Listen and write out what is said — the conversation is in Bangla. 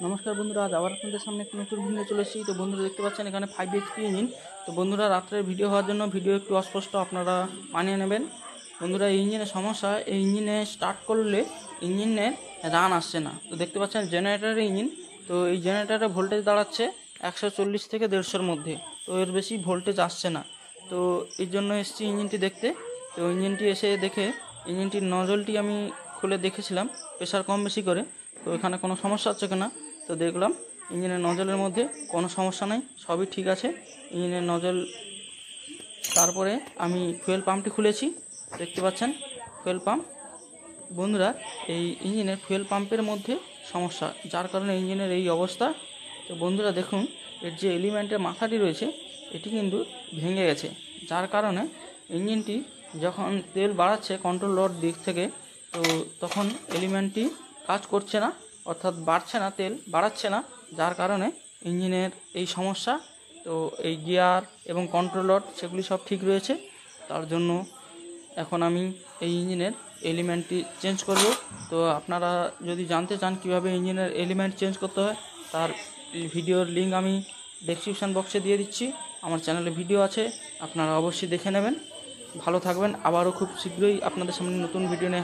নমস্কার বন্ধুরা, আজ আবার আপনাদের সামনে একটি নতুন ভিডিও চলে এসেছি। তো বন্ধুরা দেখতে পাচ্ছেন এখানে 5 HP ইঞ্জিন। তো বন্ধুরা রাত্রের ভিডিও হওয়ার জন্য ভিডিও একটু অস্পষ্ট, আপনারা মানিয়ে নেবেন। বন্ধুরা এই ইঞ্জিনের সমস্যা, এই ইঞ্জিনে স্টার্ট করলে ইঞ্জিনের রান আসছে না। তো দেখতে পাচ্ছেন জেনারেটরের ইঞ্জিন। তো এই জেনারেটরের ভোল্টেজ দাঁড়াচ্ছে 140 থেকে 150-এর মধ্যে। তো এর বেশি ভোল্টেজ আসছে না। তো এই জন্য এসেছি ইঞ্জিনটি দেখতে। তো ইঞ্জিনটি এসে দেখে ইঞ্জিনটির নজলটি আমি খুলে দেখেছিলাম প্রেশার কম বেশি করে। তো এখানে কোনো সমস্যা হচ্ছে কিনা তো দেখলাম ইঞ্জিনের নজলের মধ্যে কোনো সমস্যা নেই, সবই ঠিক আছে ইঞ্জিনের নজল। তারপরে আমি ফুয়েল পাম্পটি খুলেছি, দেখতে পাচ্ছেন ফুয়েল পাম্প। বন্ধুরা এই ইঞ্জিনের ফুয়েল পাম্পের মধ্যে সমস্যা, যার কারণে ইঞ্জিনের এই অবস্থা। তো বন্ধুরা দেখুন, এর যে এলিমেন্টের মাথাটি রয়েছে এটি কিন্তু ভেঙে গেছে, যার কারণে ইঞ্জিনটি যখন তেল বাড়াচ্ছে কন্ট্রোল রড দিক থেকে, তো তখন এলিমেন্টটি কাজ করছে না, অর্থাৎ বাড়ছে না, তেল বাড়াচ্ছে না, যার কারণে ইঞ্জিনের এই সমস্যা। তো এই গিয়ার এবং কন্ট্রোল রড সেগুলি সব ঠিক রয়েছে। তার জন্য এখন আমি এই ইঞ্জিনের এলিমেন্টটি চেঞ্জ করব। তো আপনারা যদি জানতে চান কিভাবে ইঞ্জিনের এলিমেন্ট চেঞ্জ করতে হয়, তার ভিডিওর লিঙ্ক আমি ডেসক্রিপশান বক্সে দিয়ে দিচ্ছি। আমার চ্যানেলে ভিডিও আছে, আপনারা অবশ্যই দেখে নেবেন। ভালো থাকবেন, আবারও খুব শীঘ্রই আপনাদের সামনে নতুন ভিডিও নিয়ে